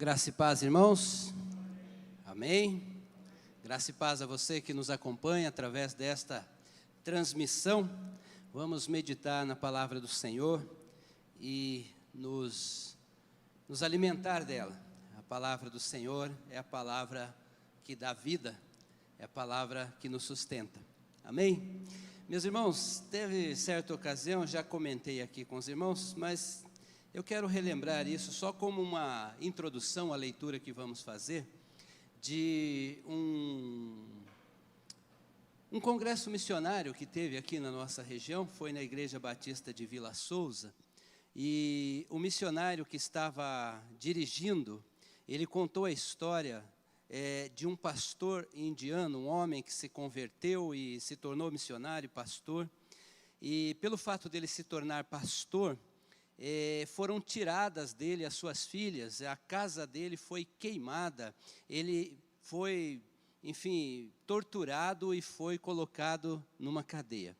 Graça e paz, irmãos. Amém. Graça e paz a você que nos acompanha através desta transmissão. Vamos meditar na palavra do Senhor e nos alimentar dela. A palavra do Senhor é a palavra que dá vida, é a palavra que nos sustenta. Amém? Meus irmãos, teve certa ocasião, já comentei aqui com os irmãos, mas eu quero relembrar isso só como uma introdução à leitura que vamos fazer de um congresso missionário que teve aqui na nossa região, foi na Igreja Batista de Vila Souza, e o missionário que estava dirigindo, ele contou a história de um pastor indiano, um homem que se converteu e se tornou missionário, pastor, e pelo fato dele se tornar pastor, foram tiradas dele as suas filhas, a casa dele foi queimada, ele foi, enfim, torturado e foi colocado numa cadeia.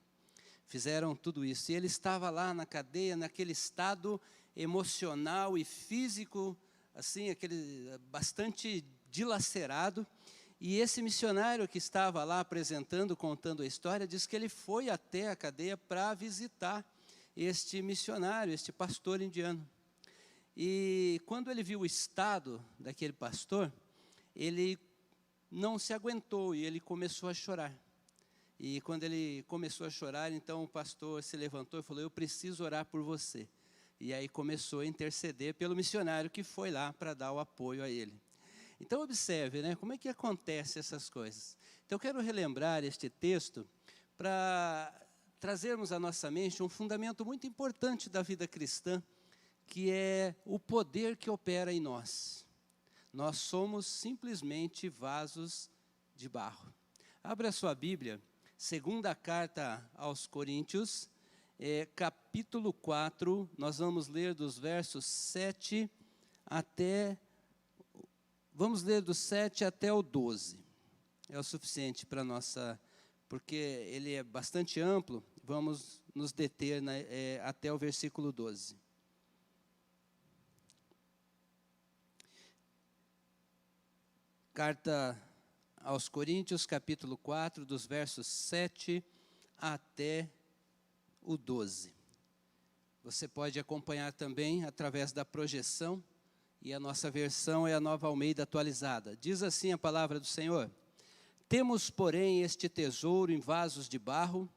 Fizeram tudo isso, e ele estava lá na cadeia, naquele estado emocional e físico, assim, aquele bastante dilacerado, e esse missionário que estava lá apresentando, contando a história, diz que ele foi até a cadeia para visitar este missionário, este pastor indiano. E quando ele viu o estado daquele pastor, ele não se aguentou e ele começou a chorar. E quando ele começou a chorar, então o pastor se levantou e falou: eu preciso orar por você. E aí começou a interceder pelo missionário que foi lá para dar o apoio a ele. Então observe, né, como é que acontece essas coisas. Então eu quero relembrar este texto para trazermos à nossa mente um fundamento muito importante da vida cristã, que é o poder que opera em nós. Nós somos simplesmente vasos de barro. Abra a sua Bíblia, segunda carta aos Coríntios, capítulo 4, nós vamos ler dos versos 7 até... Vamos ler do 7 até o 12. É o suficiente para nossa... porque ele é bastante amplo, vamos nos deter até o versículo 12. Carta aos Coríntios, capítulo 4, dos versos 7 até o 12. Você pode acompanhar também através da projeção, e a nossa versão é a Nova Almeida atualizada. Diz assim a palavra do Senhor: temos, porém, este tesouro em vasos de barro,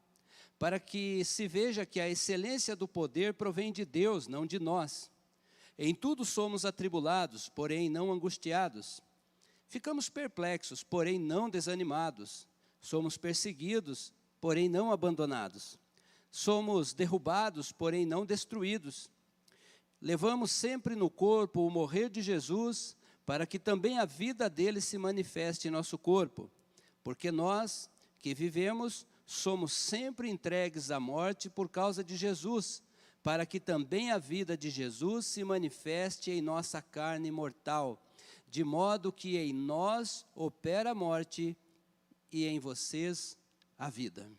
para que se veja que a excelência do poder provém de Deus, não de nós. Em tudo somos atribulados, porém não angustiados. Ficamos perplexos, porém não desanimados. Somos perseguidos, porém não abandonados. Somos derrubados, porém não destruídos. Levamos sempre no corpo o morrer de Jesus, para que também a vida dele se manifeste em nosso corpo. Porque nós, que vivemos, somos sempre entregues à morte por causa de Jesus, para que também a vida de Jesus se manifeste em nossa carne mortal, de modo que em nós opera a morte e em vocês a vida.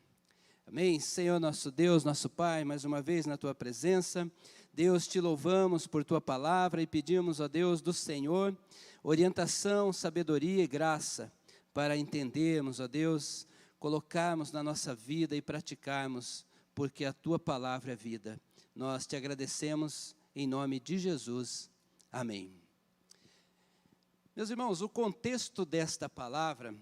Amém? Senhor nosso Deus, nosso Pai, mais uma vez na Tua presença, Deus, te louvamos por Tua palavra e pedimos, ó Deus, do Senhor, orientação, sabedoria e graça, para entendermos, ó Deus, colocarmos na nossa vida e praticarmos, porque a Tua palavra é vida. Nós te agradecemos em nome de Jesus. Amém. Meus irmãos, o contexto desta palavra,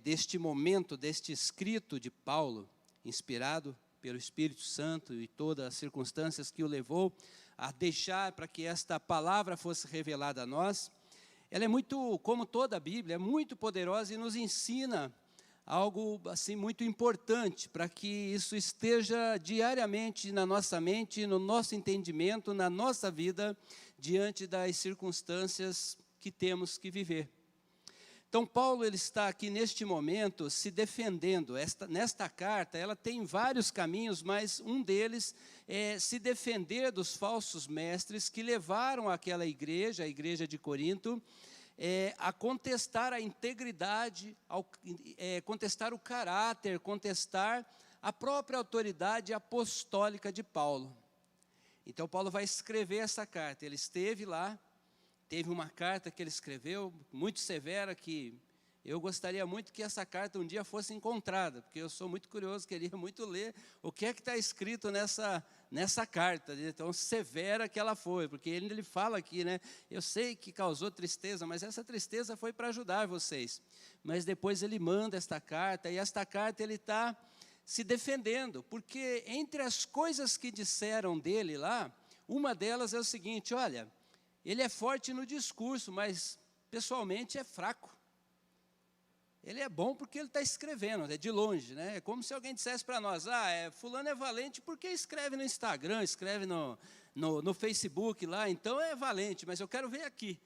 deste momento, deste escrito de Paulo, inspirado pelo Espírito Santo e todas as circunstâncias que o levou a deixar para que esta palavra fosse revelada a nós, ela é muito, como toda a Bíblia, é muito poderosa e nos ensina algo assim muito importante, para que isso esteja diariamente na nossa mente, no nosso entendimento, na nossa vida, diante das circunstâncias que temos que viver. Então Paulo, ele está aqui neste momento se defendendo. Nesta carta, ela tem vários caminhos, mas um deles é se defender dos falsos mestres que levaram aquela igreja, a igreja de Corinto, a contestar a integridade, contestar o caráter, contestar a própria autoridade apostólica de Paulo. Então Paulo vai escrever essa carta. Ele esteve lá teve uma carta que ele escreveu, muito severa, que eu gostaria muito que essa carta um dia fosse encontrada, porque eu sou muito curioso, queria muito ler o que é que está escrito nessa carta, de tão severa que ela foi, porque ele fala aqui, né? Eu sei que causou tristeza, mas essa tristeza foi para ajudar vocês. Mas depois ele manda esta carta, e esta carta ele está se defendendo, porque entre as coisas que disseram dele lá, uma delas é o seguinte: olha, ele é forte no discurso, mas pessoalmente é fraco. Ele é bom porque ele está escrevendo, é de longe, né? É como se alguém dissesse para nós: fulano é valente porque escreve no Instagram, escreve no Facebook lá, então é valente, mas eu quero ver aqui.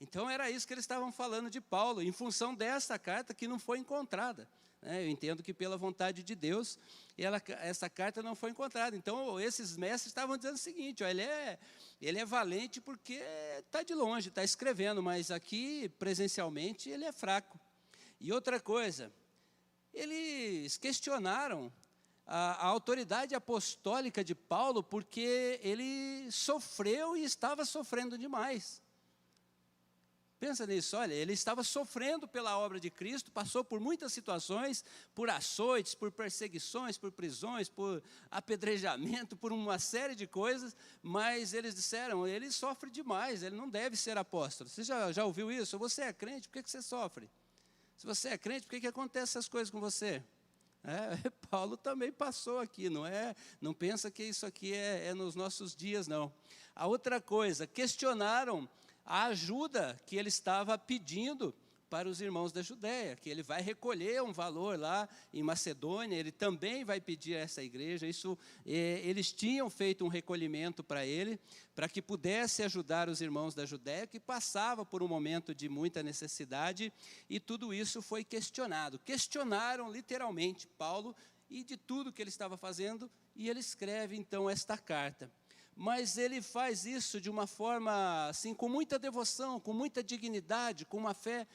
Então era isso que eles estavam falando de Paulo, em função dessa carta que não foi encontrada. Eu entendo que pela vontade de Deus, essa carta não foi encontrada. Então esses mestres estavam dizendo o seguinte: ó, ele é valente porque está de longe, está escrevendo, mas aqui presencialmente ele é fraco. E outra coisa, eles questionaram a autoridade apostólica de Paulo porque ele sofreu e estava sofrendo demais. Pensa nisso, olha, ele estava sofrendo pela obra de Cristo, passou por muitas situações, por açoites, por perseguições, por prisões, por apedrejamento, por uma série de coisas, mas eles disseram: ele sofre demais, ele não deve ser apóstolo. Você já ouviu isso? Você é crente, por que você sofre? Se você é crente, por que acontecem essas coisas com você? Paulo também passou aqui, não pensa que isso aqui é nos nossos dias, não. A outra coisa, questionaram a ajuda que ele estava pedindo para os irmãos da Judéia, que ele vai recolher um valor lá em Macedônia, ele também vai pedir a essa igreja. Eles tinham feito um recolhimento para ele, para que pudesse ajudar os irmãos da Judéia, que passava por um momento de muita necessidade, e tudo isso foi questionado. Questionaram literalmente Paulo e de tudo que ele estava fazendo, e ele escreve então esta carta. Mas ele faz isso de uma forma assim, com muita devoção, com muita dignidade, com uma fé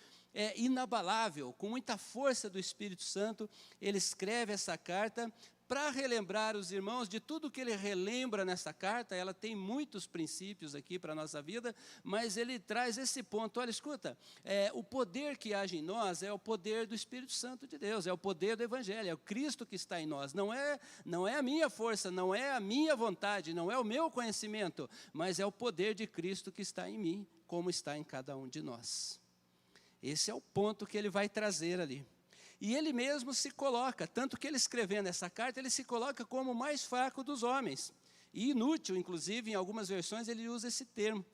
inabalável, com muita força do Espírito Santo. Ele escreve essa carta para relembrar os irmãos de tudo que ele relembra nessa carta. Ela tem muitos princípios aqui para a nossa vida, mas ele traz esse ponto: olha, escuta, o poder que age em nós é o poder do Espírito Santo de Deus, é o poder do Evangelho, é o Cristo que está em nós, não é a minha força, não é a minha vontade, não é o meu conhecimento, mas é o poder de Cristo que está em mim, como está em cada um de nós. Esse é o ponto que ele vai trazer ali. E ele mesmo se coloca, tanto que ele escrevendo essa carta, ele se coloca como o mais fraco dos homens. E inútil, inclusive, em algumas versões ele usa esse termo.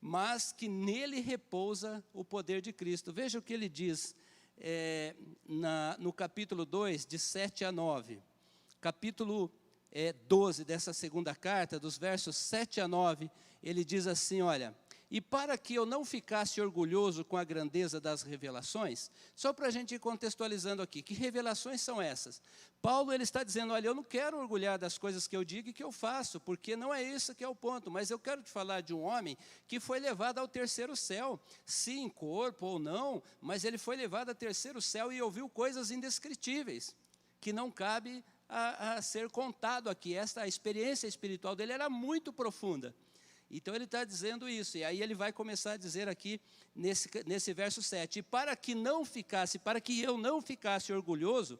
Mas que nele repousa o poder de Cristo. Veja o que ele diz no capítulo 2, de 7 a 9. Capítulo 12 dessa segunda carta, dos versos 7 a 9, ele diz assim: olha... E para que eu não ficasse orgulhoso com a grandeza das revelações, só para a gente ir contextualizando aqui, que revelações são essas? Paulo ele está dizendo: olha, eu não quero orgulhar das coisas que eu digo e que eu faço, porque não é isso que é o ponto, mas eu quero te falar de um homem que foi levado ao terceiro céu, se em corpo ou não, mas ele foi levado ao terceiro céu e ouviu coisas indescritíveis, que não cabe a ser contado aqui. Esta experiência espiritual dele era muito profunda. Então ele está dizendo isso, e aí ele vai começar a dizer aqui nesse verso 7, e para que eu não ficasse orgulhoso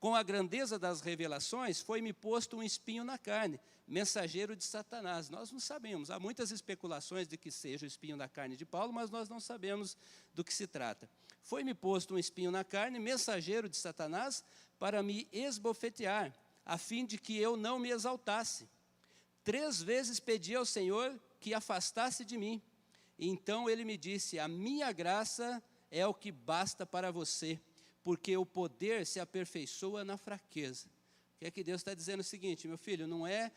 com a grandeza das revelações, foi-me posto um espinho na carne, mensageiro de Satanás. Nós não sabemos, há muitas especulações de que seja o espinho na carne de Paulo, mas nós não sabemos do que se trata. Foi-me posto um espinho na carne, mensageiro de Satanás, para me esbofetear, a fim de que eu não me exaltasse. 3 vezes pedi ao Senhor que afastasse de mim. Então ele me disse: a minha graça é o que basta para você, porque o poder se aperfeiçoa na fraqueza. O que é que Deus está dizendo? O seguinte: meu filho, não é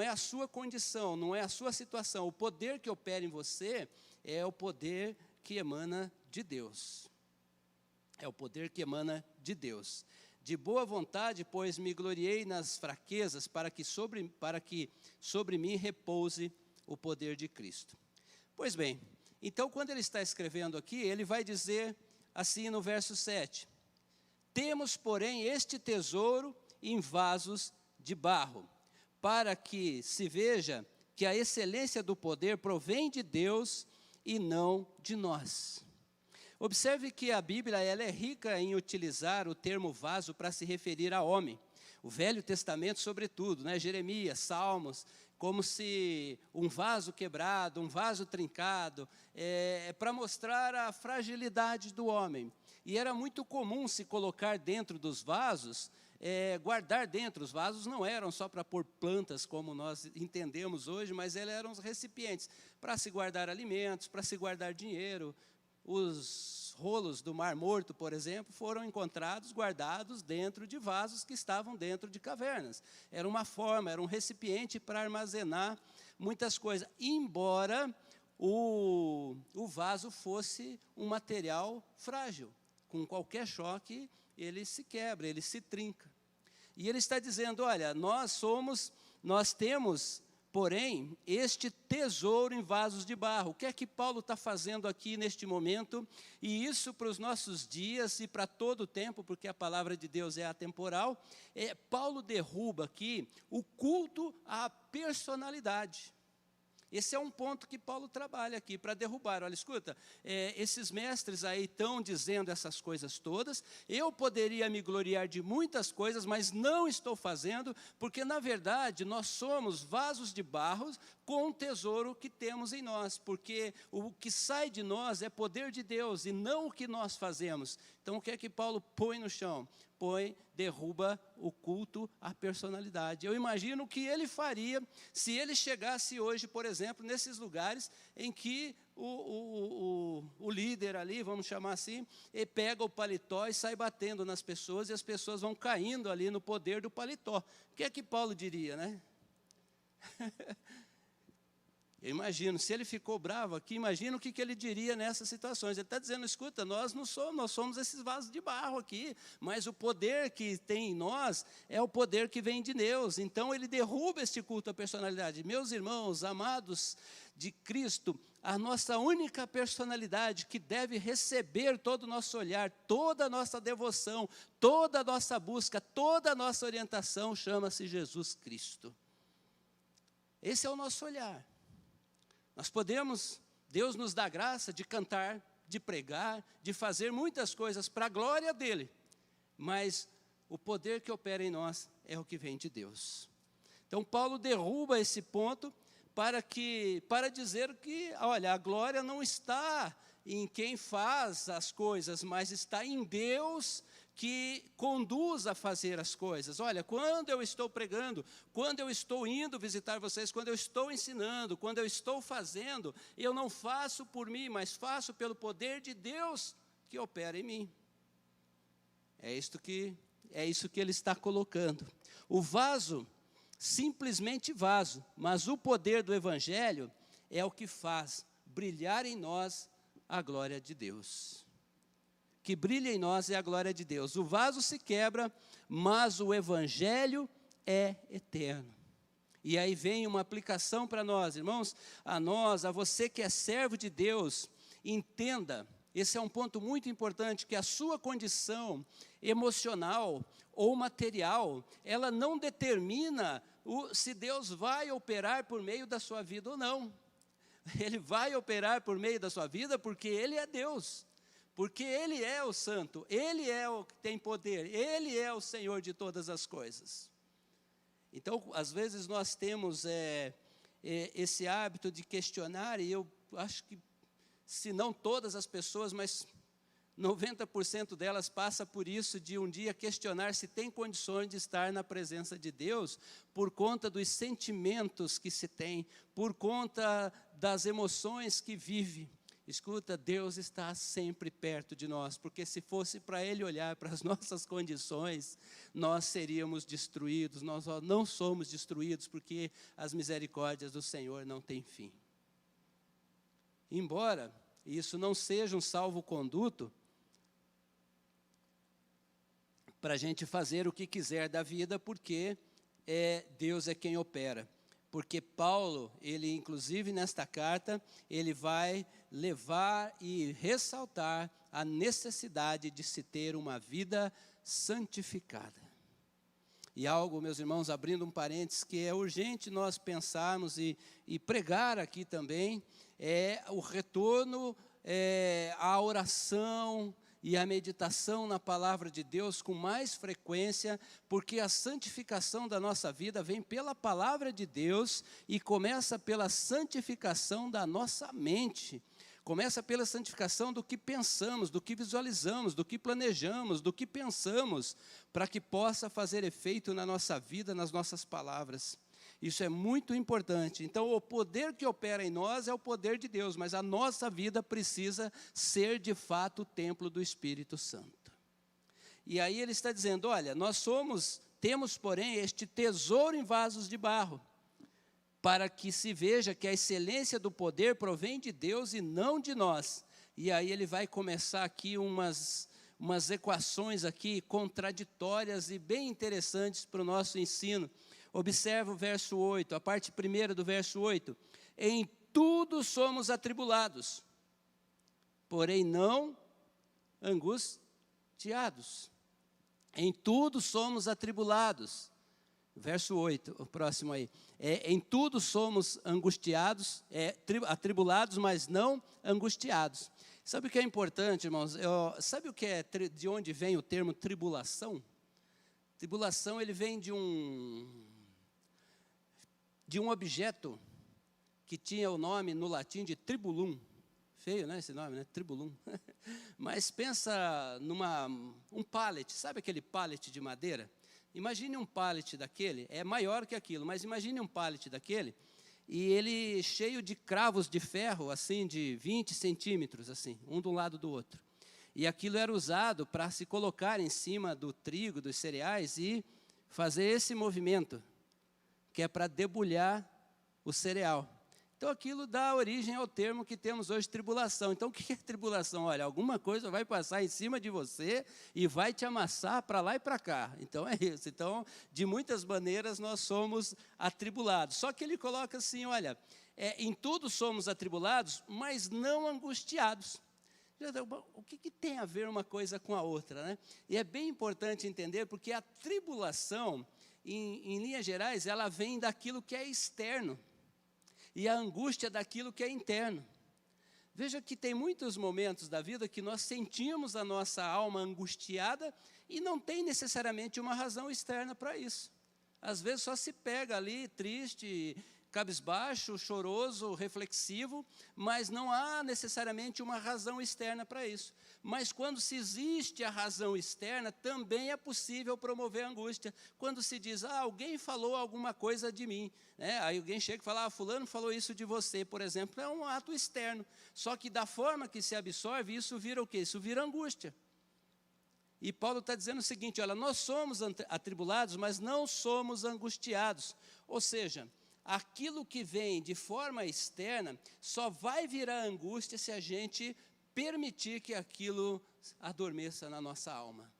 a sua condição, não é a sua situação. O poder que opera em você é o poder que emana de Deus. É o poder que emana de Deus. De boa vontade, pois me gloriei nas fraquezas, para que sobre mim repouse o poder de Cristo. Pois bem, então quando ele está escrevendo aqui, ele vai dizer assim no verso 7, temos, porém, este tesouro em vasos de barro, para que se veja que a excelência do poder provém de Deus e não de nós. Observe que a Bíblia ela é rica em utilizar o termo vaso para se referir a homem. O Velho Testamento, sobretudo, né? Jeremias, Salmos, como se um vaso quebrado, um vaso trincado, para mostrar a fragilidade do homem. E era muito comum se colocar dentro dos vasos, guardar dentro. Os vasos não eram só para pôr plantas, como nós entendemos hoje, mas eles eram os recipientes para se guardar alimentos, para se guardar dinheiro. Os rolos do Mar Morto, por exemplo, foram encontrados guardados dentro de vasos que estavam dentro de cavernas. Era uma forma, era um recipiente para armazenar muitas coisas, embora o vaso fosse um material frágil. Com qualquer choque, ele se quebra, ele se trinca. E ele está dizendo, olha, nós temos, porém, este tesouro em vasos de barro. O que é que Paulo está fazendo aqui neste momento? E isso para os nossos dias e para todo o tempo, porque a palavra de Deus é atemporal. Paulo derruba aqui o culto à personalidade. Esse é um ponto que Paulo trabalha aqui para derrubar. Olha, escuta, esses mestres aí estão dizendo essas coisas todas. Eu poderia me gloriar de muitas coisas, mas não estou fazendo, porque na verdade nós somos vasos de barro com o tesouro que temos em nós. Porque o que sai de nós é poder de Deus e não o que nós fazemos. Então o que é que Paulo põe no chão? Derruba o culto à personalidade. Eu imagino o que ele faria se ele chegasse hoje, por exemplo, nesses lugares em que o líder ali, vamos chamar assim, ele pega o paletó e sai batendo nas pessoas, e as pessoas vão caindo ali no poder do paletó. O que é que Paulo diria, né? Eu imagino, se ele ficou bravo aqui, imagina o que ele diria nessas situações. Ele está dizendo, escuta, nós somos esses vasos de barro aqui, mas o poder que tem em nós é o poder que vem de Deus. Então ele derruba este culto à personalidade. Meus irmãos, amados de Cristo, a nossa única personalidade que deve receber todo o nosso olhar, toda a nossa devoção, toda a nossa busca, toda a nossa orientação, chama-se Jesus Cristo. Esse é o nosso olhar. Nós podemos, Deus nos dá graça de cantar, de pregar, de fazer muitas coisas para a glória dEle. Mas o poder que opera em nós é o que vem de Deus. Então Paulo derruba esse ponto para dizer que, olha, a glória não está em quem faz as coisas, mas está em Deus que conduz a fazer as coisas. Olha, quando eu estou pregando, quando eu estou indo visitar vocês, quando eu estou ensinando, quando eu estou fazendo, eu não faço por mim, mas faço pelo poder de Deus que opera em mim. É isso que ele está colocando. O vaso, simplesmente vaso, mas o poder do Evangelho é o que faz brilhar em nós a glória de Deus. Que brilha em nós é a glória de Deus. O vaso se quebra, mas o Evangelho é eterno. E aí vem uma aplicação para nós, irmãos, a você que é servo de Deus, entenda, esse é um ponto muito importante, que a sua condição emocional ou material, ela não determina se Deus vai operar por meio da sua vida ou não. Ele vai operar por meio da sua vida porque Ele é Deus. Porque Ele é o santo, Ele é o que tem poder, Ele é o Senhor de todas as coisas. Então, às vezes nós temos esse hábito de questionar, e eu acho que, se não todas as pessoas, mas 90% delas passa por isso, de um dia questionar se tem condições de estar na presença de Deus, por conta dos sentimentos que se tem, por conta das emoções que vive. Escuta, Deus está sempre perto de nós, porque se fosse para Ele olhar para as nossas condições, nós seríamos destruídos. Nós não somos destruídos, porque as misericórdias do Senhor não têm fim. Embora isso não seja um salvo-conduto para a gente fazer o que quiser da vida, porque Deus é quem opera. Porque Paulo, ele inclusive nesta carta, ele vai levar e ressaltar a necessidade de se ter uma vida santificada. E algo, meus irmãos, abrindo um parênteses, que é urgente nós pensarmos e pregar aqui também, é o retorno à oração e à meditação na palavra de Deus com mais frequência, porque a santificação da nossa vida vem pela palavra de Deus e começa pela santificação da nossa mente. Começa pela santificação do que pensamos, do que visualizamos, do que planejamos, do que pensamos, para que possa fazer efeito na nossa vida, nas nossas palavras. Isso é muito importante. Então, o poder que opera em nós é o poder de Deus, mas a nossa vida precisa ser, de fato, o templo do Espírito Santo. E aí ele está dizendo, olha, temos, porém, este tesouro em vasos de barro, para que se veja que a excelência do poder provém de Deus e não de nós. E aí ele vai começar aqui umas equações aqui contraditórias e bem interessantes para o nosso ensino. Observa o verso 8, a parte primeira do verso 8. Em tudo somos atribulados, porém não angustiados. Em tudo somos atribulados. Verso 8, o próximo aí. Em tudo somos angustiados, atribulados, mas não angustiados. Sabe o que é importante, irmãos? Sabe o que de onde vem o termo tribulação? Tribulação, ele vem de um objeto que tinha o nome no latim de tribulum. Feio, né, esse nome, né? Tribulum. Mas pensa um pallet, sabe aquele pallet de madeira? Imagine um pallet daquele, é maior que aquilo, mas imagine um pallet daquele, e ele cheio de cravos de ferro, assim, de 20 centímetros, assim, um do lado do outro. E aquilo era usado para se colocar em cima do trigo, dos cereais, e fazer esse movimento, que é para debulhar o cereal. Então, aquilo dá origem ao termo que temos hoje, tribulação. Então, o que é tribulação? Olha, alguma coisa vai passar em cima de você e vai te amassar para lá e para cá. Então, é isso. Então, de muitas maneiras, nós somos atribulados. Só que ele coloca assim, olha, em tudo somos atribulados, mas não angustiados. O que tem a ver uma coisa com a outra, né? E é bem importante entender, porque a tribulação, em linhas gerais, ela vem daquilo que é externo. E a angústia daquilo que é interno. Veja que tem muitos momentos da vida que nós sentimos a nossa alma angustiada e não tem necessariamente uma razão externa para isso. Às vezes só se pega ali triste, cabisbaixo, choroso, reflexivo, mas não há necessariamente uma razão externa para isso. Mas quando se existe a razão externa, também é possível promover angústia. Quando se diz, alguém falou alguma coisa de mim, né? Aí alguém chega e fala, fulano falou isso de você, por exemplo, é um ato externo. Só que da forma que se absorve, isso vira o quê? Isso vira angústia. E Paulo está dizendo o seguinte, olha, nós somos atribulados, mas não somos angustiados. Ou seja, aquilo que vem de forma externa só vai virar angústia se a gente permitir que aquilo adormeça na nossa alma.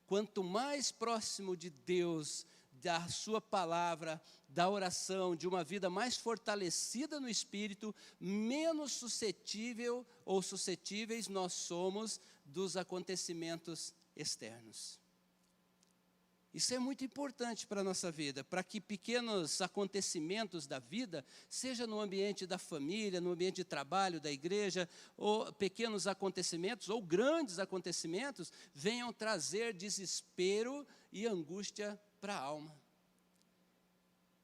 Quanto mais próximo de Deus, da sua palavra, da oração, de uma vida mais fortalecida no Espírito, menos suscetível ou suscetíveis nós somos dos acontecimentos externos. Isso é muito importante para a nossa vida, para que pequenos acontecimentos da vida, seja no ambiente da família, no ambiente de trabalho, da igreja, ou pequenos acontecimentos, ou grandes acontecimentos, venham trazer desespero e angústia para a alma.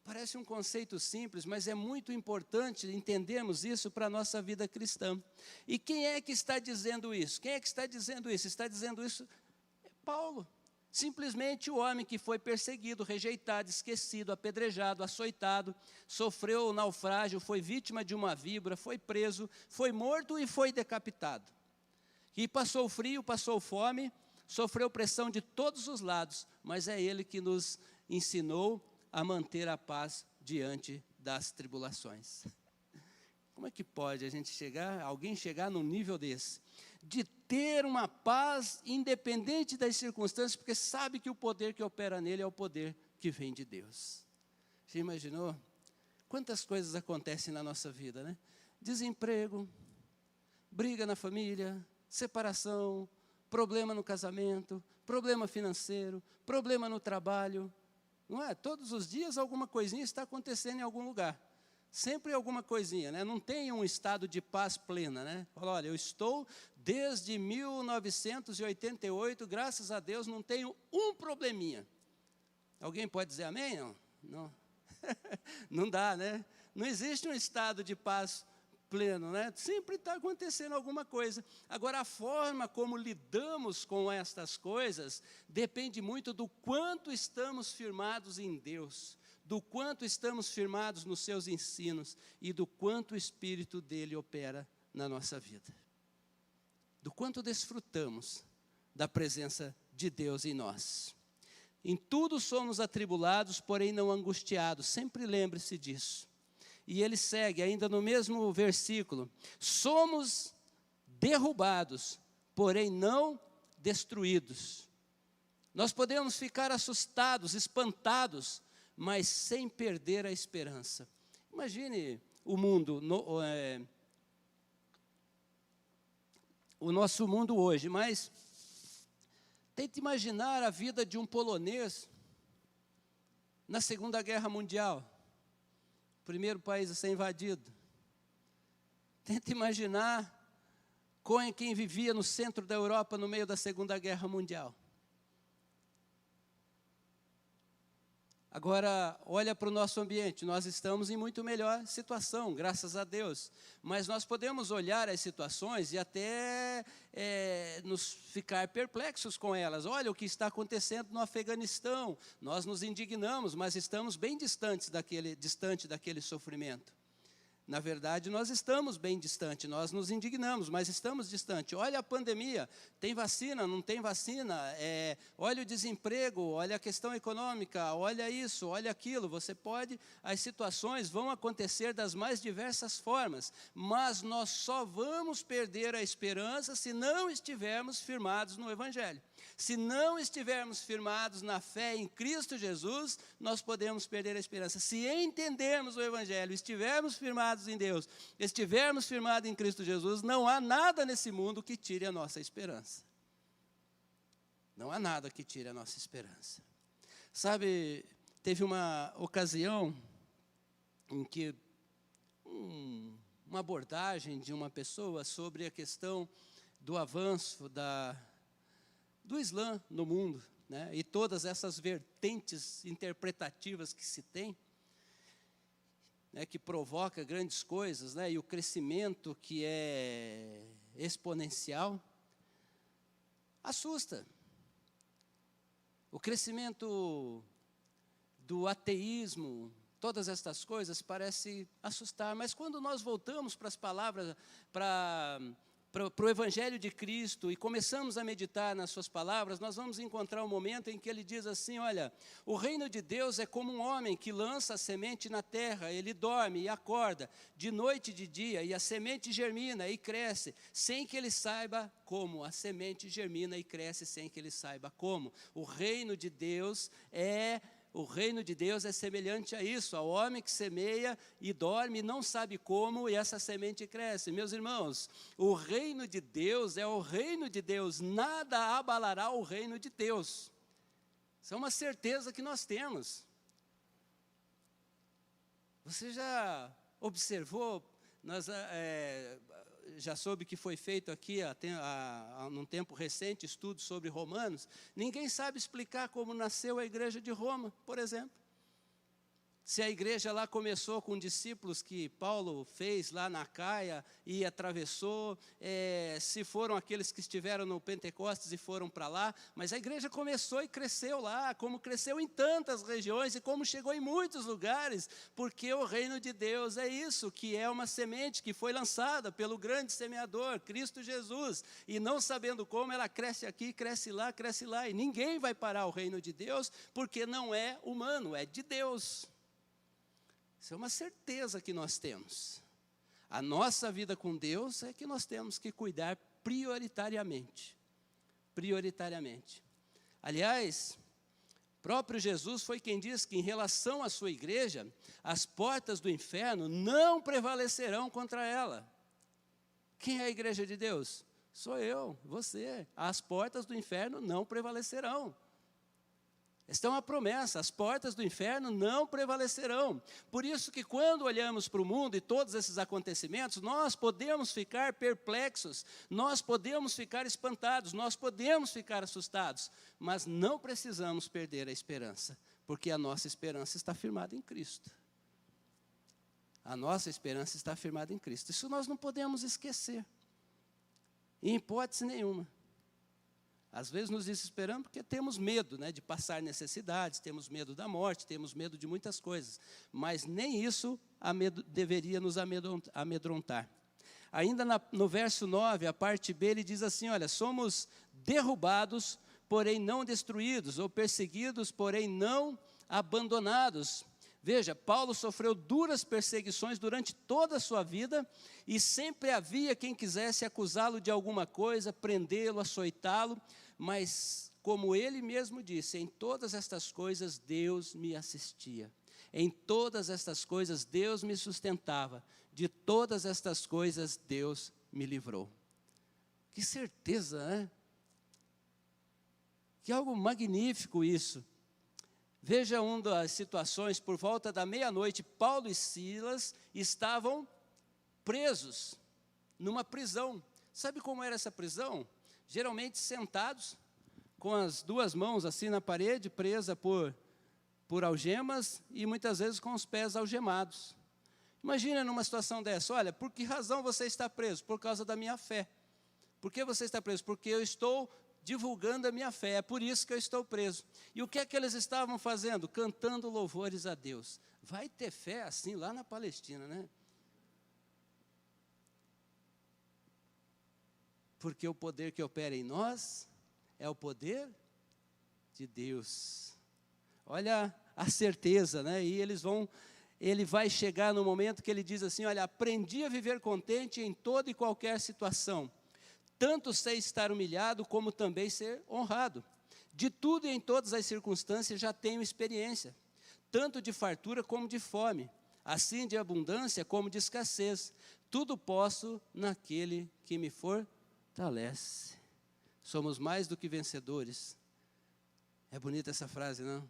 Parece um conceito simples, mas é muito importante entendermos isso para a nossa vida cristã. E quem é que está dizendo isso? Quem é que está dizendo isso? Está dizendo isso Paulo. Simplesmente o homem que foi perseguido, rejeitado, esquecido, apedrejado, açoitado, sofreu o naufrágio, foi vítima de uma víbora, foi preso, foi morto e foi decapitado. E passou frio, passou fome, sofreu pressão de todos os lados, mas é ele que nos ensinou a manter a paz diante das tribulações. Como é que pode alguém chegar num nível desse? De ter uma paz independente das circunstâncias, porque sabe que o poder que opera nele é o poder que vem de Deus. Você imaginou? Quantas coisas acontecem na nossa vida, né? Desemprego, briga na família, separação, problema no casamento, problema financeiro, problema no trabalho. Não é? Todos os dias alguma coisinha está acontecendo em algum lugar. Sempre alguma coisinha, né? Não tem um estado de paz plena, né? Fala, olha, eu estou desde 1988, graças a Deus, não tenho um probleminha. Alguém pode dizer amém? Não. Não. Não dá, né? Não existe um estado de paz pleno, né? Sempre está acontecendo alguma coisa. Agora, a forma como lidamos com estas coisas depende muito do quanto estamos firmados em Deus, do quanto estamos firmados nos seus ensinos e do quanto o Espírito dele opera na nossa vida. Do quanto desfrutamos da presença de Deus em nós. Em tudo somos atribulados, porém não angustiados. Sempre lembre-se disso. E ele segue ainda no mesmo versículo. Somos derrubados, porém não destruídos. Nós podemos ficar assustados, espantados, mas sem perder a esperança. Imagine o mundo, o nosso mundo hoje, mas tente imaginar a vida de um polonês na Segunda Guerra Mundial, primeiro país a ser invadido. Tente imaginar quem vivia no centro da Europa no meio da Segunda Guerra Mundial. Agora, olha para o nosso ambiente, nós estamos em muito melhor situação, graças a Deus. Mas nós podemos olhar as situações e até nos ficar perplexos com elas. Olha o que está acontecendo no Afeganistão. Nós nos indignamos, mas estamos bem distante daquele sofrimento. Na verdade, nós estamos bem distante, nós nos indignamos, mas estamos distante. Olha a pandemia, tem vacina, não tem vacina, olha o desemprego, olha a questão econômica, olha isso, olha aquilo. As situações vão acontecer das mais diversas formas, mas nós só vamos perder a esperança se não estivermos firmados no Evangelho. Se não estivermos firmados na fé em Cristo Jesus, nós podemos perder a esperança. Se entendermos o Evangelho, estivermos firmados em Deus, estivermos firmados em Cristo Jesus, não há nada nesse mundo que tire a nossa esperança. Não há nada que tire a nossa esperança. Sabe, teve uma ocasião em que uma abordagem de uma pessoa sobre a questão do avanço do Islã no mundo, né? E todas essas vertentes interpretativas que se tem, né, que provoca grandes coisas, né, e o crescimento que é exponencial, assusta. O crescimento do ateísmo, todas estas coisas parecem assustar, mas quando nós voltamos para as palavras, para o Evangelho de Cristo e começamos a meditar nas suas palavras, nós vamos encontrar um momento em que ele diz assim, olha, o reino de Deus é como um homem que lança a semente na terra, ele dorme e acorda, de noite e de dia, e a semente germina e cresce, sem que ele saiba como. A semente germina e cresce sem que ele saiba como. O reino de Deus é semelhante a isso, ao homem que semeia e dorme e não sabe como, e essa semente cresce. Meus irmãos, o reino de Deus é o reino de Deus, nada abalará o reino de Deus. Isso é uma certeza que nós temos. Você já observou, já soube que foi feito aqui, num tempo recente, estudo sobre Romanos. Ninguém sabe explicar como nasceu a igreja de Roma, por exemplo. Se a igreja lá começou com discípulos que Paulo fez lá na Acaia e atravessou, se foram aqueles que estiveram no Pentecostes e foram para lá, mas a igreja começou e cresceu lá, como cresceu em tantas regiões e como chegou em muitos lugares, porque o reino de Deus é isso, que é uma semente que foi lançada pelo grande semeador, Cristo Jesus, e não sabendo como, ela cresce aqui, cresce lá, e ninguém vai parar o reino de Deus, porque não é humano, é de Deus. Isso é uma certeza que nós temos. A nossa vida com Deus é que nós temos que cuidar prioritariamente. Prioritariamente. Aliás, próprio Jesus foi quem diz que em relação à sua igreja, as portas do inferno não prevalecerão contra ela. Quem é a igreja de Deus? Sou eu, você. As portas do inferno não prevalecerão. Esta é uma promessa, as portas do inferno não prevalecerão. Por isso que quando olhamos para o mundo e todos esses acontecimentos, nós podemos ficar perplexos, nós podemos ficar espantados, nós podemos ficar assustados, mas não precisamos perder a esperança, porque a nossa esperança está firmada em Cristo. A nossa esperança está firmada em Cristo. Isso nós não podemos esquecer, em hipótese nenhuma. Às vezes nos desesperamos porque temos medo, né, de passar necessidades, temos medo da morte, temos medo de muitas coisas. Mas nem isso deveria nos amedrontar. Ainda no verso 9, a parte B, ele diz assim, olha, somos derrubados, porém não destruídos, ou perseguidos, porém não abandonados. Veja, Paulo sofreu duras perseguições durante toda a sua vida e sempre havia quem quisesse acusá-lo de alguma coisa, prendê-lo, açoitá-lo, mas como ele mesmo disse, em todas estas coisas Deus me assistia. Em todas estas coisas Deus me sustentava. De todas estas coisas Deus me livrou. Que certeza, né? Que algo magnífico isso. Veja uma das situações, por volta da meia-noite, Paulo e Silas estavam presos numa prisão. Sabe como era essa prisão? Geralmente sentados, com as duas mãos assim na parede, presa por algemas e muitas vezes com os pés algemados. Imagina numa situação dessa, olha, por que razão você está preso? Por causa da minha fé. Por que você está preso? Porque eu estou divulgando a minha fé, é por isso que eu estou preso. E o que é que eles estavam fazendo? Cantando louvores a Deus. Vai ter fé assim lá na Palestina, né? Porque o poder que opera em nós é o poder de Deus. Olha a certeza, né? E ele vai chegar no momento que ele diz assim, olha, aprendi a viver contente em toda e qualquer situação. Tanto sei estar humilhado, como também ser honrado. De tudo e em todas as circunstâncias já tenho experiência, tanto de fartura como de fome, assim de abundância como de escassez. Tudo posso naquele que me fortalece. Somos mais do que vencedores. É bonita essa frase, não?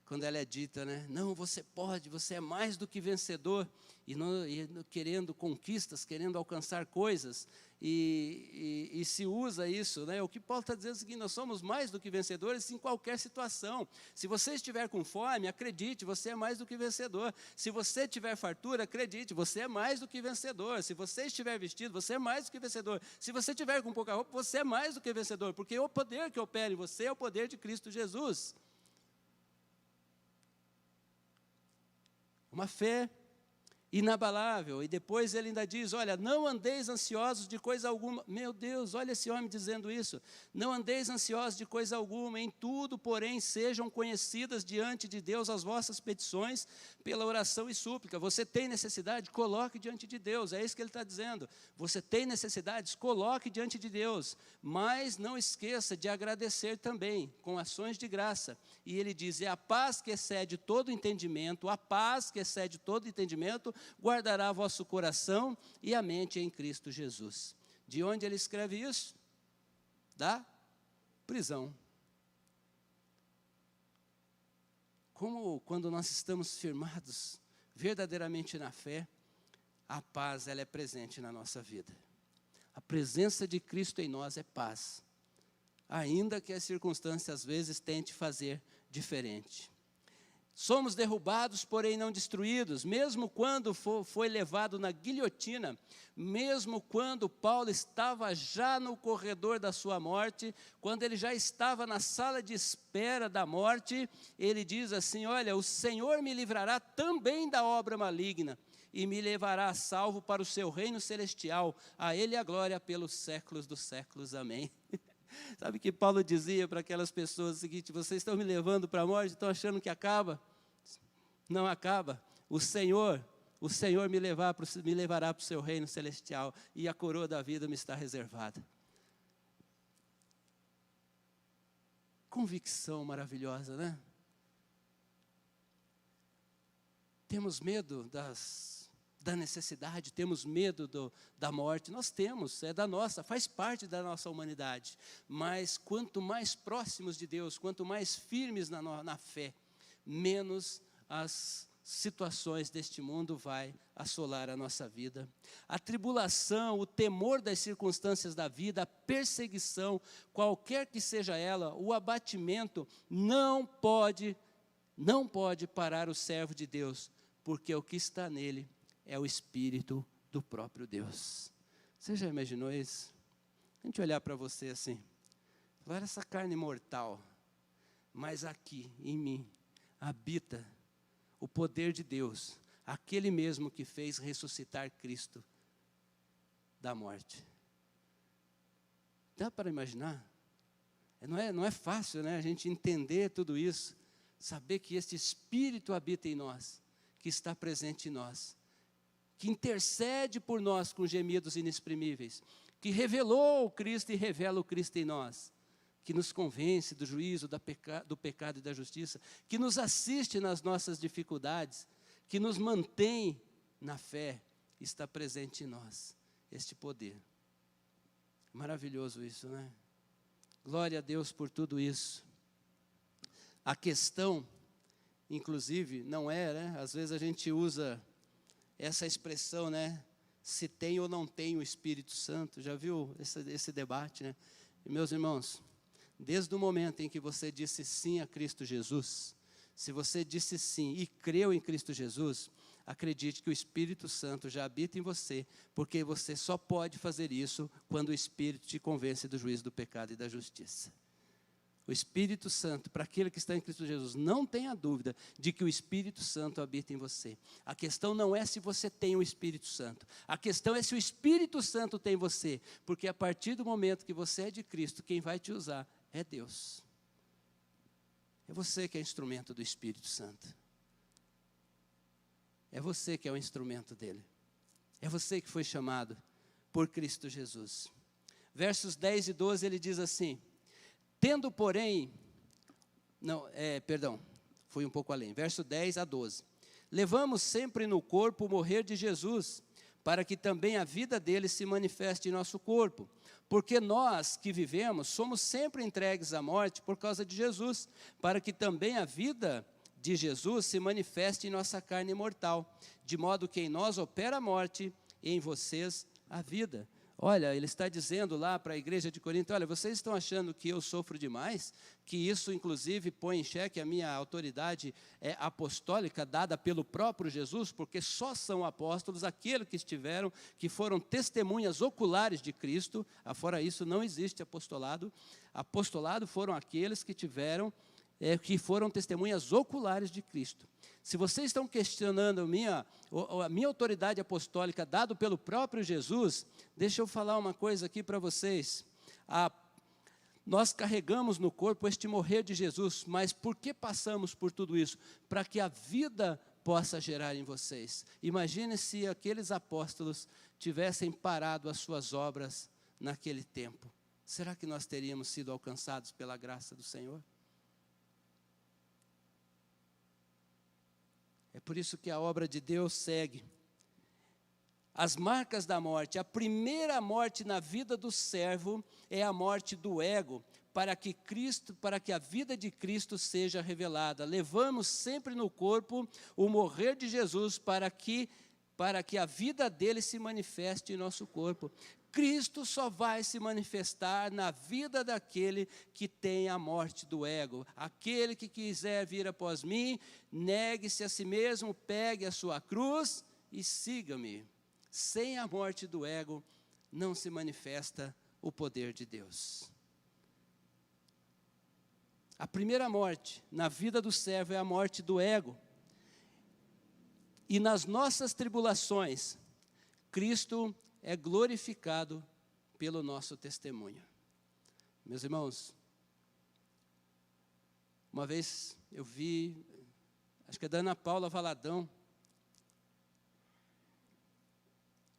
Quando ela é dita, né? Não, você pode, você é mais do que vencedor. E querendo conquistas, querendo alcançar coisas. E se usa isso, né? O que Paulo está dizendo é o seguinte, nós somos mais do que vencedores em qualquer situação. Se você estiver com fome, acredite, você é mais do que vencedor. Se você tiver fartura, acredite, você é mais do que vencedor. Se você estiver vestido, você é mais do que vencedor. Se você tiver com pouca roupa, você é mais do que vencedor. Porque o poder que opera em você é o poder de Cristo Jesus. Uma fé inabalável. E depois ele ainda diz, olha, não andeis ansiosos de coisa alguma. Meu Deus, olha esse homem dizendo isso. Não andeis ansiosos de coisa alguma, em tudo, porém, sejam conhecidas diante de Deus as vossas petições pela oração e súplica. Você tem necessidade? Coloque diante de Deus. É isso que ele está dizendo. Você tem necessidades? Coloque diante de Deus. Mas não esqueça de agradecer também, com ações de graça. E ele diz, é a paz que excede todo entendimento, a paz que excede todo entendimento, guardará vosso coração e a mente em Cristo Jesus. De onde ele escreve isso? Da prisão. Como quando nós estamos firmados verdadeiramente na fé, a paz ela é presente na nossa vida. A presença de Cristo em nós é paz, ainda que as circunstâncias às vezes tentem fazer diferente. Somos derrubados, porém não destruídos, mesmo quando foi levado na guilhotina, mesmo quando Paulo estava já no corredor da sua morte, quando ele já estava na sala de espera da morte, ele diz assim, olha, o Senhor me livrará também da obra maligna, e me levará a salvo para o seu reino celestial, a ele a glória pelos séculos dos séculos, amém. Sabe o que Paulo dizia para aquelas pessoas o seguinte, vocês estão me levando para a morte, estão achando que acaba? Não acaba. O Senhor me levará para o seu reino celestial e a coroa da vida me está reservada. Convicção maravilhosa, né? Temos medo das da necessidade, temos medo da morte. Nós temos, é da nossa, faz parte da nossa humanidade. Mas quanto mais próximos de Deus, quanto mais firmes na fé, menos as situações deste mundo vai assolar a nossa vida. A tribulação, o temor das circunstâncias da vida, a perseguição, qualquer que seja ela, o abatimento, não pode parar o servo de Deus, porque o que está nele é o Espírito do próprio Deus. Você já imaginou isso? A gente olhar para você assim, falar, essa carne mortal, mas aqui em mim habita o poder de Deus, aquele mesmo que fez ressuscitar Cristo da morte. Dá para imaginar? Não é fácil, né, a gente entender tudo isso, saber que este Espírito habita em nós, que está presente em nós, que intercede por nós com gemidos inexprimíveis, que revelou o Cristo e revela o Cristo em nós, que nos convence do juízo, do pecado e da justiça, que nos assiste nas nossas dificuldades, que nos mantém na fé, está presente em nós, este poder. Maravilhoso isso, né? Glória a Deus por tudo isso. A questão, inclusive, não é, né? Às vezes a gente usa essa expressão, né? Se tem ou não tem o Espírito Santo. Já viu esse debate, né? E, meus irmãos, desde o momento em que você disse sim a Cristo Jesus, se você disse sim e creu em Cristo Jesus, acredite que o Espírito Santo já habita em você, porque você só pode fazer isso quando o Espírito te convence do juízo do pecado e da justiça. O Espírito Santo, para aquele que está em Cristo Jesus, não tenha dúvida de que o Espírito Santo habita em você. A questão não é se você tem o Espírito Santo. A questão é se o Espírito Santo tem você. Porque a partir do momento que você é de Cristo, quem vai te usar é Deus. É você que é instrumento do Espírito Santo. É você que é o instrumento dele. É você que foi chamado por Cristo Jesus. Versos 10 e 12 ele diz assim: tendo, porém, fui um pouco além, verso 10 a 12. Levamos sempre no corpo o morrer de Jesus, para que também a vida dele se manifeste em nosso corpo. Porque nós que vivemos, somos sempre entregues à morte por causa de Jesus, para que também a vida de Jesus se manifeste em nossa carne mortal, de modo que em nós opera a morte e em vocês a vida. Olha, ele está dizendo lá para a igreja de Corinto, olha, vocês estão achando que eu sofro demais? Que isso, inclusive, põe em xeque a minha autoridade apostólica dada pelo próprio Jesus, porque só são apóstolos aqueles que foram testemunhas oculares de Cristo. Afora isso, não existe apostolado. Apostolado foram aqueles que que foram testemunhas oculares de Cristo. Se vocês estão questionando a minha autoridade apostólica dada pelo próprio Jesus, deixa eu falar uma coisa aqui para vocês. Nós carregamos no corpo este morrer de Jesus, mas por que passamos por tudo isso? Para que a vida possa gerar em vocês. Imagine se aqueles apóstolos tivessem parado as suas obras naquele tempo. Será que nós teríamos sido alcançados pela graça do Senhor? É por isso que a obra de Deus segue. As marcas da morte, a primeira morte na vida do servo é a morte do ego, para que a vida de Cristo seja revelada. Levamos sempre no corpo o morrer de Jesus para que a vida dele se manifeste em nosso corpo. Cristo só vai se manifestar na vida daquele que tem a morte do ego. Aquele que quiser vir após mim, negue-se a si mesmo, pegue a sua cruz e siga-me. Sem a morte do ego, não se manifesta o poder de Deus. A primeira morte na vida do servo é a morte do ego. E nas nossas tribulações, Cristo é glorificado pelo nosso testemunho. Meus irmãos, uma vez eu vi, acho que é da Ana Paula Valadão,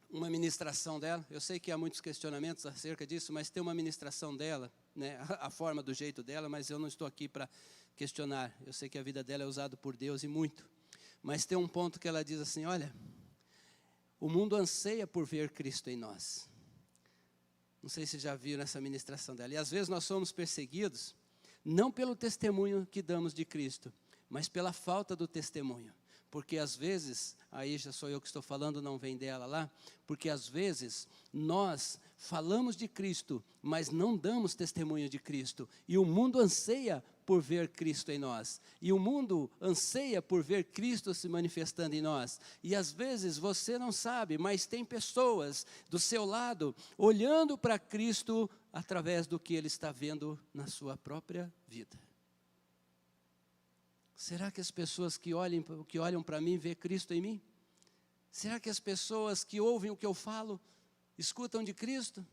uma ministração dela. Eu sei que há muitos questionamentos acerca disso, mas tem uma ministração dela, né, a forma do jeito dela, mas eu não estou aqui para questionar. Eu sei que a vida dela é usada por Deus e muito. Mas tem um ponto que ela diz assim, olha, O mundo anseia por ver Cristo em nós. Não sei se já viram essa ministração dela. E às vezes nós somos perseguidos, não pelo testemunho que damos de Cristo, mas pela falta do testemunho. Porque às vezes, aí já sou eu que estou falando, não vem dela lá, porque às vezes nós falamos de Cristo, mas não damos testemunho de Cristo. E o mundo anseia por ver Cristo em nós. E o mundo anseia por ver Cristo se manifestando em nós. E às vezes você não sabe, mas tem pessoas do seu lado olhando para Cristo através do que ele está vendo na sua própria vida. Será que as pessoas que olham para mim vê Cristo em mim? Será que as pessoas que ouvem o que eu falo escutam de Cristo?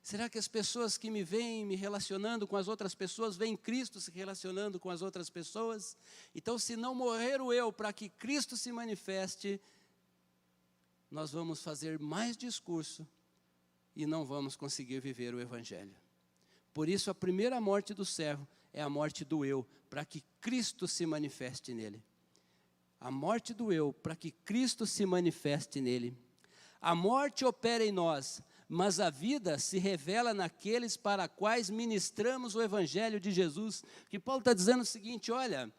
Será que as pessoas que me veem me relacionando com as outras pessoas veem Cristo se relacionando com as outras pessoas? Então, se não morrer o eu para que Cristo se manifeste, nós vamos fazer mais discurso e não vamos conseguir viver o Evangelho. Por isso, a primeira morte do servo é a morte do eu, para que Cristo se manifeste nele. A morte do eu, para que Cristo se manifeste nele. A morte opera em nós, mas a vida se revela naqueles para quais ministramos o Evangelho de Jesus. Que Paulo está dizendo o seguinte, olha,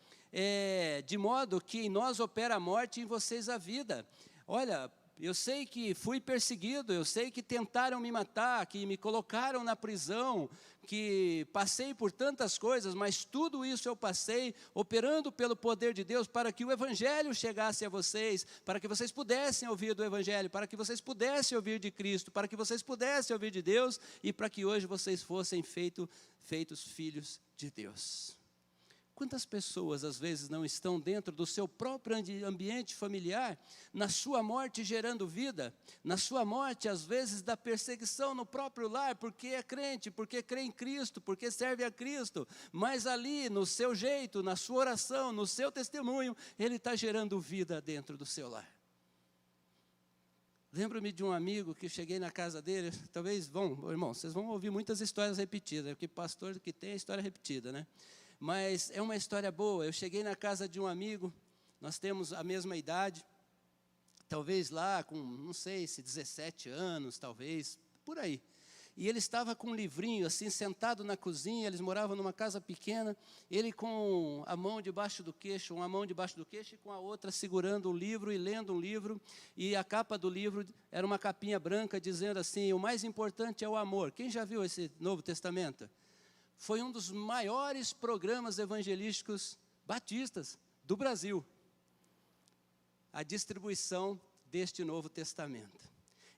de modo que em nós opera a morte e em vocês a vida. Olha, eu sei que fui perseguido, eu sei que tentaram me matar, que me colocaram na prisão, que passei por tantas coisas, mas tudo isso eu passei operando pelo poder de Deus para que o Evangelho chegasse a vocês, para que vocês pudessem ouvir do Evangelho, para que vocês pudessem ouvir de Cristo, para que vocês pudessem ouvir de Deus e para que hoje vocês fossem feitos filhos de Deus. Quantas pessoas às vezes não estão dentro do seu próprio ambiente familiar, na sua morte gerando vida, na sua morte às vezes da perseguição no próprio lar, porque é crente, porque crê em Cristo, porque serve a Cristo, mas ali no seu jeito, na sua oração, no seu testemunho, ele está gerando vida dentro do seu lar. Lembro-me de um amigo que cheguei na casa dele, talvez, irmão, vocês vão ouvir muitas histórias repetidas, porque pastor que tem é história repetida, né? Mas é uma história boa. Eu cheguei na casa de um amigo, nós temos a mesma idade, talvez lá com, não sei se 17 anos, talvez, por aí. E ele estava com um livrinho, assim, sentado na cozinha, eles moravam numa casa pequena, ele com a mão debaixo do queixo, uma mão debaixo do queixo e com a outra segurando um livro e lendo um livro, e a capa do livro era uma capinha branca dizendo assim, o mais importante é o amor. Quem já viu esse Novo Testamento? Foi um dos maiores programas evangelísticos batistas do Brasil, a distribuição deste Novo Testamento.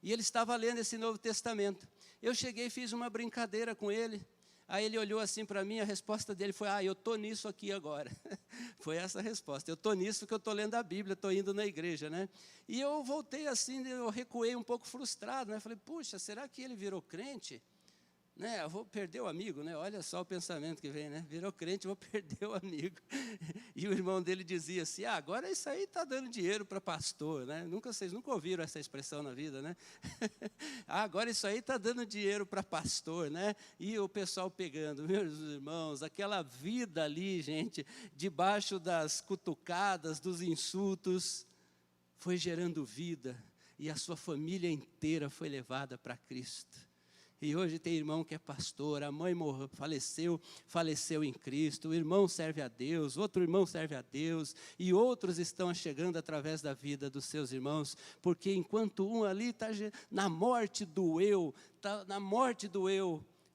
E ele estava lendo esse Novo Testamento. Eu cheguei e fiz uma brincadeira com ele, aí ele olhou assim para mim, a resposta dele foi, eu estou nisso aqui agora. Foi essa a resposta, eu estou nisso que eu estou lendo a Bíblia, estou indo na igreja, né? E eu voltei assim, eu recuei um pouco frustrado, né? Falei, puxa, será que ele virou crente? Né, eu vou perder o amigo, né? Olha só o pensamento que vem, né? Virou crente, vou perder o amigo. E o irmão dele dizia assim, agora isso aí está dando dinheiro para pastor, né? Vocês nunca ouviram essa expressão na vida, né? Agora isso aí está dando dinheiro para pastor, né? E o pessoal pegando, meus irmãos, aquela vida ali, gente, debaixo das cutucadas, dos insultos, foi gerando vida, e a sua família inteira foi levada para Cristo. E hoje tem irmão que é pastor, a mãe faleceu em Cristo, o irmão serve a Deus, outro irmão serve a Deus, e outros estão chegando através da vida dos seus irmãos, porque enquanto um ali está na morte do eu,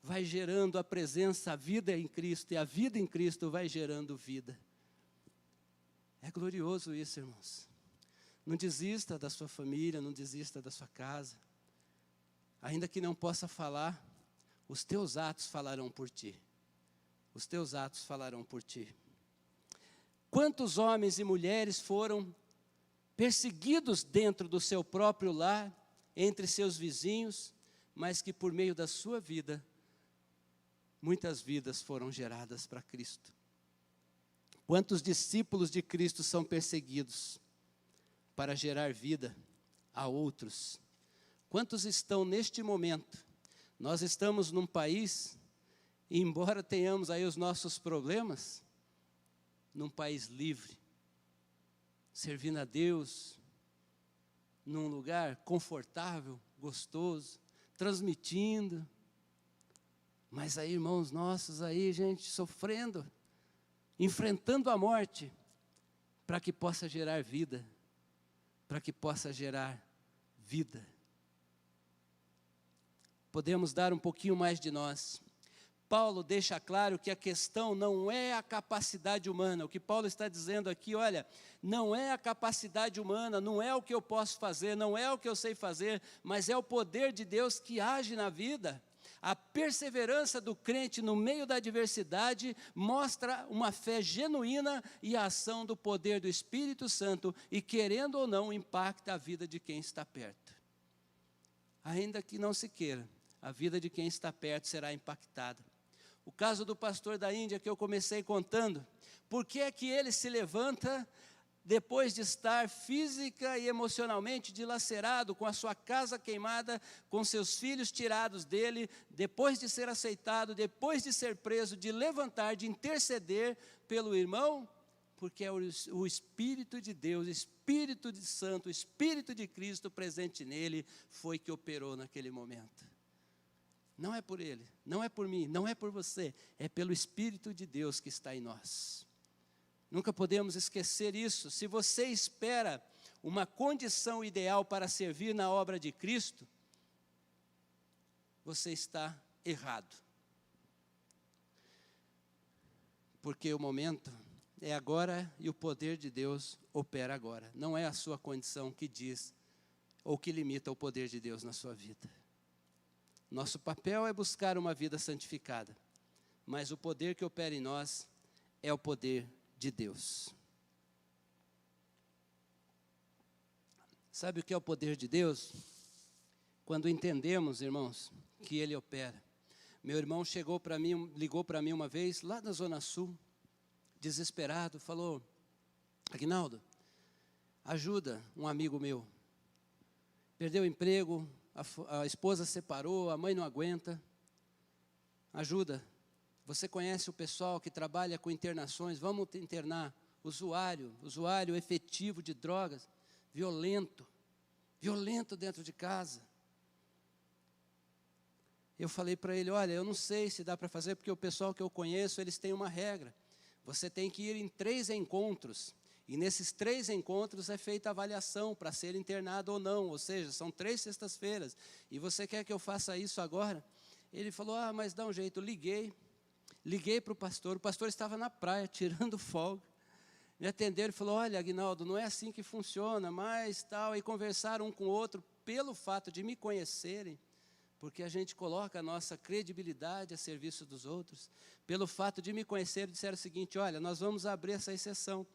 vai gerando a presença, a vida em Cristo, e a vida em Cristo vai gerando vida. É glorioso isso, irmãos. Não desista da sua família, não desista da sua casa. Ainda que não possa falar, os teus atos falarão por ti. Os teus atos falarão por ti. Quantos homens e mulheres foram perseguidos dentro do seu próprio lar, entre seus vizinhos, mas que por meio da sua vida, muitas vidas foram geradas para Cristo. Quantos discípulos de Cristo são perseguidos para gerar vida a outros? Quantos estão neste momento? Nós estamos num país, e embora tenhamos aí os nossos problemas, num país livre, servindo a Deus, num lugar confortável, gostoso, transmitindo. Mas aí, irmãos nossos, aí, gente, sofrendo, enfrentando a morte, para que possa gerar vida, para que possa gerar vida. Podemos dar um pouquinho mais de nós. Paulo deixa claro que a questão não é a capacidade humana. O que Paulo está dizendo aqui, olha, não é a capacidade humana, não é o que eu posso fazer, não é o que eu sei fazer, mas é o poder de Deus que age na vida. A perseverança do crente no meio da adversidade mostra uma fé genuína e a ação do poder do Espírito Santo e, querendo ou não, impacta a vida de quem está perto. Ainda que não se queira, a vida de quem está perto será impactada. O caso do pastor da Índia que eu comecei contando, por que é que ele se levanta depois de estar física e emocionalmente dilacerado, com a sua casa queimada, com seus filhos tirados dele, depois de ser aceitado, depois de ser preso, de levantar, de interceder pelo irmão? Porque é o Espírito de Deus, Espírito de Santo, Espírito de Cristo presente nele, foi que operou naquele momento. Não é por ele, não é por mim, não é por você, é pelo Espírito de Deus que está em nós. Nunca podemos esquecer isso. Se você espera uma condição ideal para servir na obra de Cristo, você está errado. Porque o momento é agora e o poder de Deus opera agora. Não é a sua condição que diz ou que limita o poder de Deus na sua vida. Nosso papel é buscar uma vida santificada, mas o poder que opera em nós é o poder de Deus. Sabe o que é o poder de Deus? Quando entendemos, irmãos, que Ele opera. Meu irmão ligou para mim uma vez, lá da Zona Sul, desesperado, falou: Aguinaldo, ajuda um amigo meu. Perdeu o emprego, a esposa separou, a mãe não aguenta. Ajuda. Você conhece o pessoal que trabalha com internações, vamos internar usuário efetivo de drogas, violento dentro de casa. Eu falei para ele, olha, eu não sei se dá para fazer, porque o pessoal que eu conheço, eles têm uma regra. Você tem que ir em 3 encontros, e nesses 3 encontros é feita a avaliação para ser internado ou não, ou seja, são 3 sextas-feiras, e você quer que eu faça isso agora? Ele falou, mas dá um jeito. Liguei para o pastor estava na praia, tirando folga, me atendeu, ele falou, olha, Aguinaldo, não é assim que funciona, mas tal, e conversaram um com o outro, pelo fato de me conhecerem, porque a gente coloca a nossa credibilidade a serviço dos outros, pelo fato de me conhecerem, disseram o seguinte, olha, nós vamos abrir essa exceção,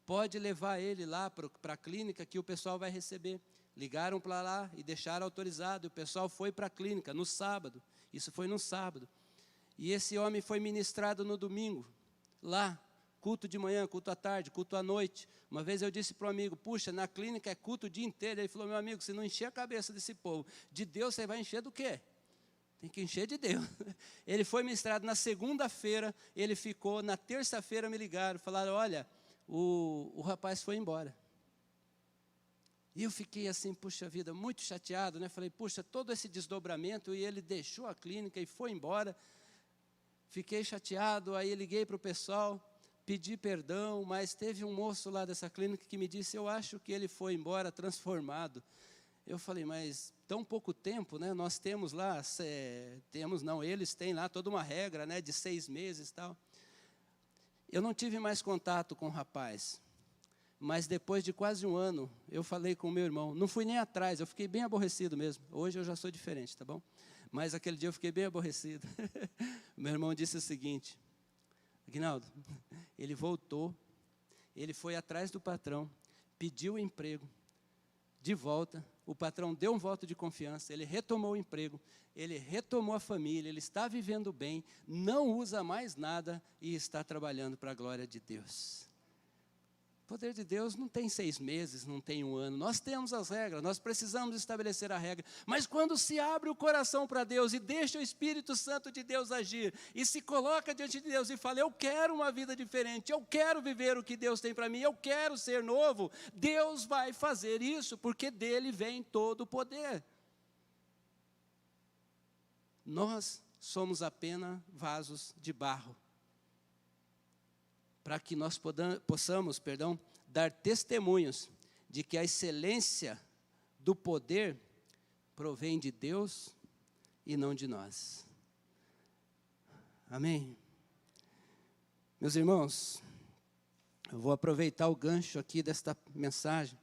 pode levar ele lá para a clínica que o pessoal vai receber. Ligaram para lá e deixaram autorizado, o pessoal foi para a clínica no sábado, isso foi no sábado, e esse homem foi ministrado no domingo, lá, culto de manhã, culto à tarde, culto à noite. Uma vez eu disse para um amigo, puxa, na clínica é culto o dia inteiro. Ele falou, meu amigo, se não encher a cabeça desse povo, de Deus você vai encher do quê? Tem que encher de Deus. Ele foi ministrado na segunda-feira, ele ficou, na terça-feira me ligaram, falaram, olha, o rapaz foi embora. E eu fiquei assim, puxa vida, muito chateado, né? Falei, puxa, todo esse desdobramento, e ele deixou a clínica e foi embora. Fiquei chateado, aí liguei para o pessoal, pedi perdão, mas teve um moço lá dessa clínica que me disse, eu acho que ele foi embora transformado. Eu falei, mas tão pouco tempo, né? Nós temos lá, eles têm lá toda uma regra, né, de 6 meses e tal. Eu não tive mais contato com o rapaz, mas depois de quase 1 ano, eu falei com o meu irmão, não fui nem atrás, eu fiquei bem aborrecido mesmo. Hoje eu já sou diferente, tá bom? Mas aquele dia eu fiquei bem aborrecido. Meu irmão disse o seguinte, Aguinaldo, ele voltou, ele foi atrás do patrão, pediu o emprego de volta, o patrão deu um voto de confiança, ele retomou o emprego, ele retomou a família, ele está vivendo bem, não usa mais nada e está trabalhando para a glória de Deus. poder de Deus não tem 6 meses, não tem 1 ano. Nós temos as regras, nós precisamos estabelecer a regra. Mas quando se abre o coração para Deus e deixa o Espírito Santo de Deus agir, e se coloca diante de Deus e fala, eu quero uma vida diferente, eu quero viver o que Deus tem para mim, eu quero ser novo, Deus vai fazer isso, porque dele vem todo o poder. Nós somos apenas vasos de barro, para que nós possamos dar testemunhos de que a excelência do poder provém de Deus e não de nós. Amém? Meus irmãos, eu vou aproveitar o gancho aqui desta mensagem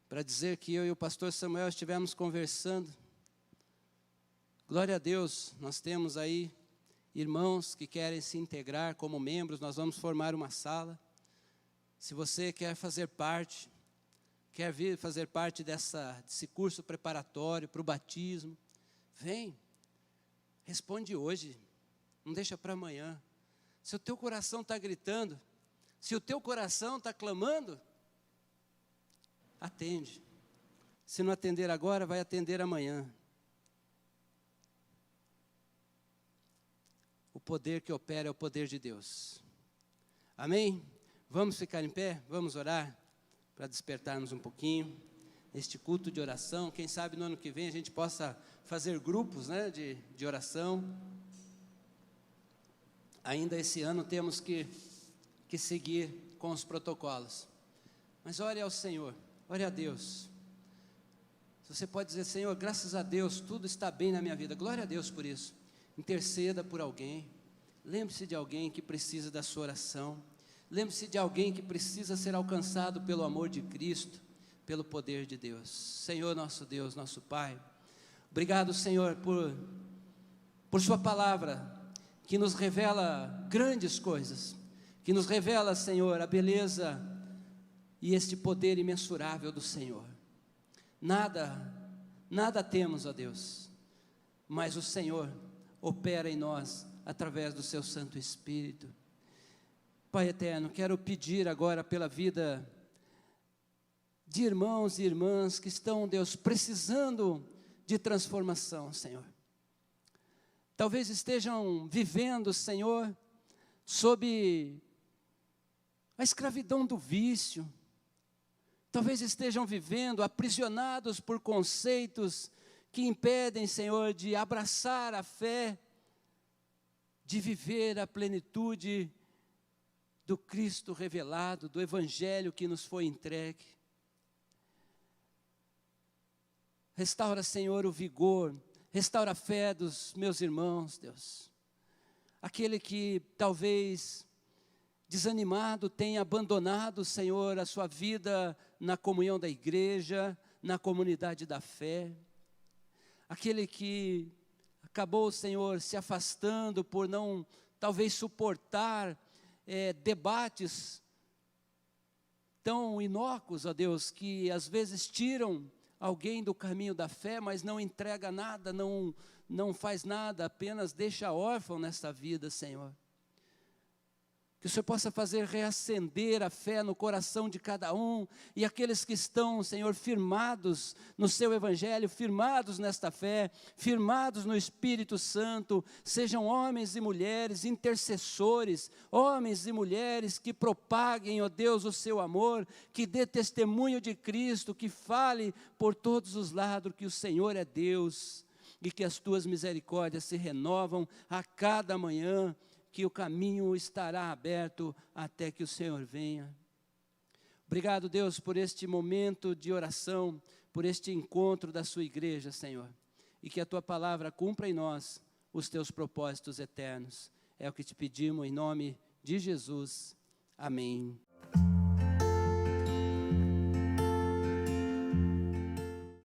para dizer que eu e o pastor Samuel estivemos conversando. Glória a Deus, nós temos aí irmãos que querem se integrar como membros, nós vamos formar uma sala. Se você quer fazer parte, quer vir fazer parte desse curso preparatório para o batismo, vem, responde hoje, não deixa para amanhã. Se o teu coração está gritando, se o teu coração está clamando, atende. Se não atender agora, vai atender amanhã. O poder que opera é o poder de Deus. Amém? Vamos ficar em pé? Vamos orar para despertarmos um pouquinho este culto de oração. Quem sabe no ano que vem a gente possa fazer grupos, né, de oração. Ainda esse ano temos que seguir com os protocolos. Mas ore ao Senhor, ore a Deus. Você pode dizer, Senhor, graças a Deus, tudo está bem na minha vida. Glória a Deus por isso. Interceda por alguém, lembre-se de alguém que precisa da sua oração, lembre-se de alguém que precisa ser alcançado pelo amor de Cristo, pelo poder de Deus. Senhor nosso Deus, nosso Pai, obrigado, Senhor, por sua palavra, que nos revela grandes coisas, que nos revela, Senhor, a beleza e este poder imensurável do Senhor. Nada temos, ó Deus, mas o Senhor opera em nós, através do seu Santo Espírito. Pai eterno, quero pedir agora pela vida de irmãos e irmãs que estão, Deus, precisando de transformação, Senhor. Talvez estejam vivendo, Senhor, sob a escravidão do vício. Talvez estejam vivendo aprisionados por conceitos que impedem, Senhor, de abraçar a fé, de viver a plenitude do Cristo revelado, do Evangelho que nos foi entregue. Restaura, Senhor, o vigor, restaura a fé dos meus irmãos, Deus. Aquele que talvez desanimado tenha abandonado, Senhor, a sua vida na comunhão da igreja, na comunidade da fé. Aquele que acabou, Senhor, se afastando por não, talvez, suportar debates tão inócuos, ó Deus, que às vezes tiram alguém do caminho da fé, mas não entrega nada, não faz nada, apenas deixa órfão nesta vida, Senhor. Que o Senhor possa fazer reacender a fé no coração de cada um, e aqueles que estão, Senhor, firmados no seu Evangelho, firmados nesta fé, firmados no Espírito Santo, sejam homens e mulheres intercessores, homens e mulheres que propaguem, ó Deus, o seu amor, que dê testemunho de Cristo, que fale por todos os lados que o Senhor é Deus, e que as tuas misericórdias se renovam a cada manhã, que o caminho estará aberto até que o Senhor venha. Obrigado, Deus, por este momento de oração, por este encontro da sua igreja, Senhor. E que a tua palavra cumpra em nós os teus propósitos eternos. É o que te pedimos em nome de Jesus. Amém.